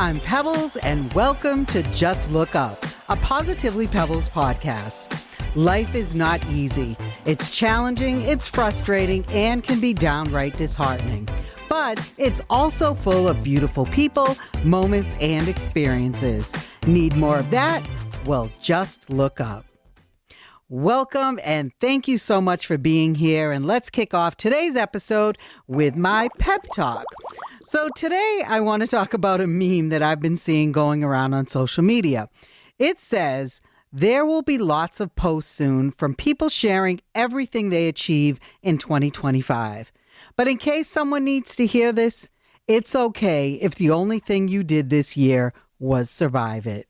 I'm Pebbles, and welcome to Just Look Up, a Positively Pebbles podcast. Life is not easy. It's challenging, it's frustrating, and can be downright disheartening. But it's also full of beautiful people, moments, and experiences. Need more of that? Well, just look up. Welcome, and thank you so much for being here. And let's kick off today's episode with my Peb Talk. So today I want to talk about a meme that I've been seeing going around on social media. It says, there will be lots of posts soon from people sharing everything they achieve in 2025. But in case someone needs to hear this, it's okay if the only thing you did this year was survive it.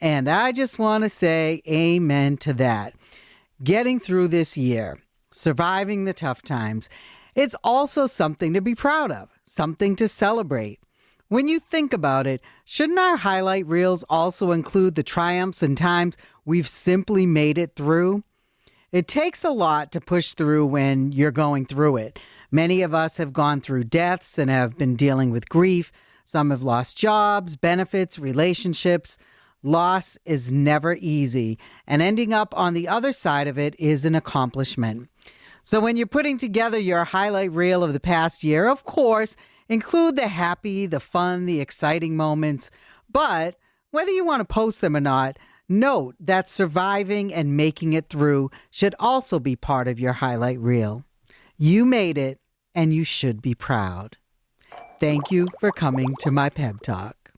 And I just want to say amen to that. Getting through this year, surviving the tough times, it's also something to be proud of, something to celebrate. When you think about it, shouldn't our highlight reels also include the triumphs and times we've simply made it through? It takes a lot to push through when you're going through it. Many of us have gone through deaths and have been dealing with grief. Some have lost jobs, benefits, relationships. Loss is never easy, and ending up on the other side of it is an accomplishment. So when you're putting together your highlight reel of the past year, of course, include the happy, the fun, the exciting moments. But whether you want to post them or not, note that surviving and making it through should also be part of your highlight reel. You made it, and you should be proud. Thank you for coming to my Peb Talk.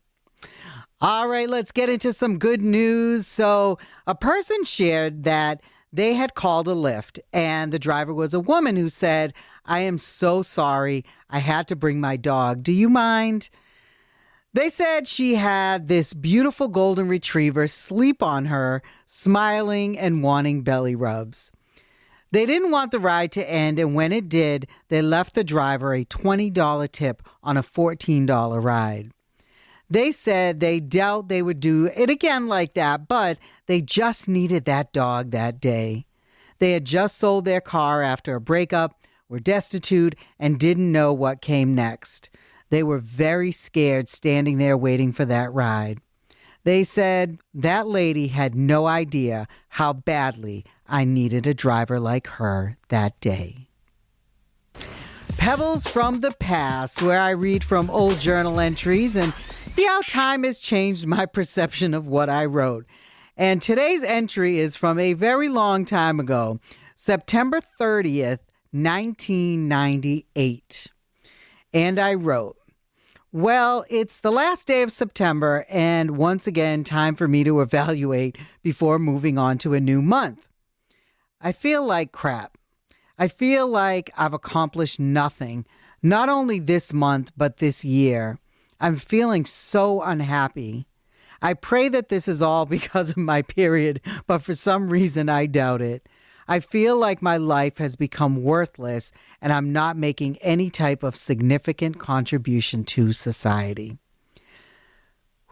All right, let's get into some good news. So a person shared that they had called a Lyft, and the driver was a woman who said, "I am so sorry. I had to bring my dog. Do you mind?" They said she had this beautiful golden retriever sleep on her, smiling and wanting belly rubs. They didn't want the ride to end, and when it did, they left the driver a $20 tip on a $14 ride. They said they doubt they would do it again like that, but they just needed that dog that day. They had just sold their car after a breakup, were destitute, and didn't know what came next. They were very scared standing there waiting for that ride. They said that lady had no idea how badly I needed a driver like her that day. Pebbles from the Past, where I read from old journal entries and see how time has changed my perception of what I wrote. And today's entry is from a very long time ago, September 30th, 1998. And I wrote, well, it's the last day of September, and once again, time for me to evaluate before moving on to a new month. I feel like crap. I feel like I've accomplished nothing, not only this month, but this year. I'm feeling so unhappy. I pray that this is all because of my period, but for some reason I doubt it. I feel like my life has become worthless and I'm not making any type of significant contribution to society.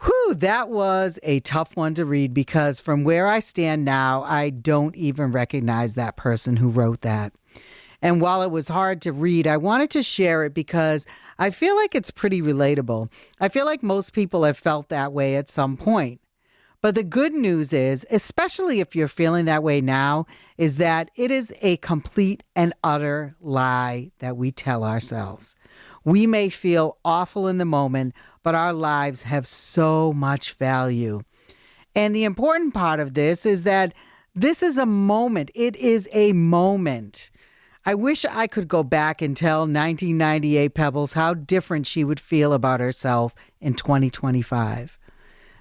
Whew, that was a tough one to read because from where I stand now, I don't even recognize that person who wrote that. And while it was hard to read, I wanted to share it because I feel like it's pretty relatable. I feel like most people have felt that way at some point. But the good news is, especially if you're feeling that way now, is that it is a complete and utter lie that we tell ourselves. We may feel awful in the moment, but our lives have so much value. And the important part of this is that this is a moment. It is a moment. I wish I could go back and tell 1998 Pebbles how different she would feel about herself in 2025.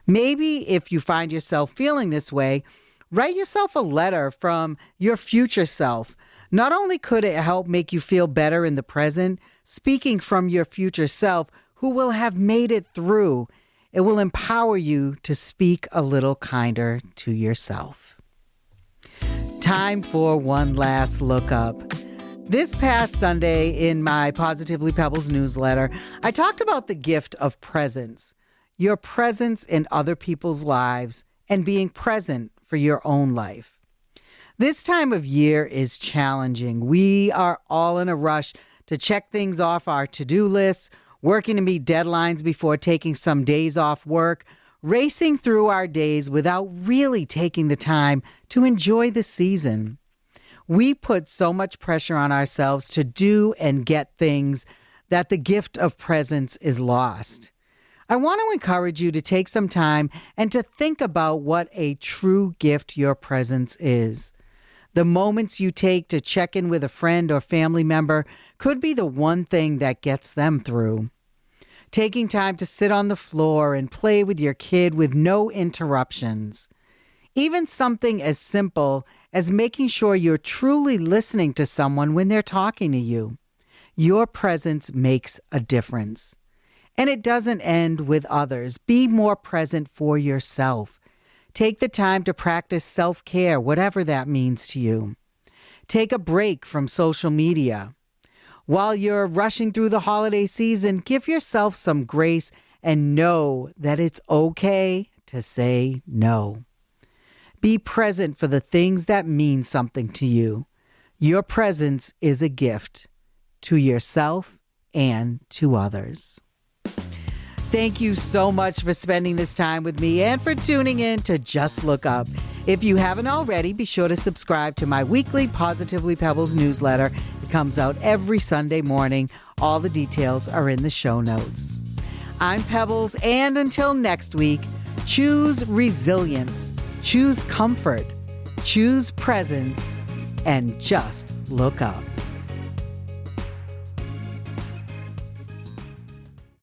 Maybe if you find yourself feeling this way, write yourself a letter from your future self. Not only could it help make you feel better in the present, speaking from your future self who will have made it through, it will empower you to speak a little kinder to yourself. Time for one last look up. This past Sunday in my Positively Pebbles newsletter, I talked about the gift of presence, your presence in other people's lives, and being present for your own life. This time of year is challenging. We are all in a rush to check things off our to-do lists. working to meet deadlines before taking some days off work, racing through our days without really taking the time to enjoy the season. We put so much pressure on ourselves to do and get things that the gift of presence is lost. I want to encourage you to take some time and to think about what a true gift your presence is. The moments you take to check in with a friend or family member could be the one thing that gets them through. Taking time to sit on the floor and play with your kid with no interruptions. Even something as simple as making sure you're truly listening to someone when they're talking to you. Your presence makes a difference. And it doesn't end with others. Be more present for yourself. Take the time to practice self-care, whatever that means to you. Take a break from social media. While you're rushing through the holiday season, give yourself some grace and know that it's okay to say no. Be present for the things that mean something to you. Your presence is a gift to yourself and to others. Thank you so much for spending this time with me and for tuning in to Just Look Up. If you haven't already, be sure to subscribe to my weekly Positively Pebbles newsletter. It comes out every Sunday morning. All the details are in the show notes. I'm Pebbles, and until next week, choose resilience, choose comfort, choose presence, and just look up.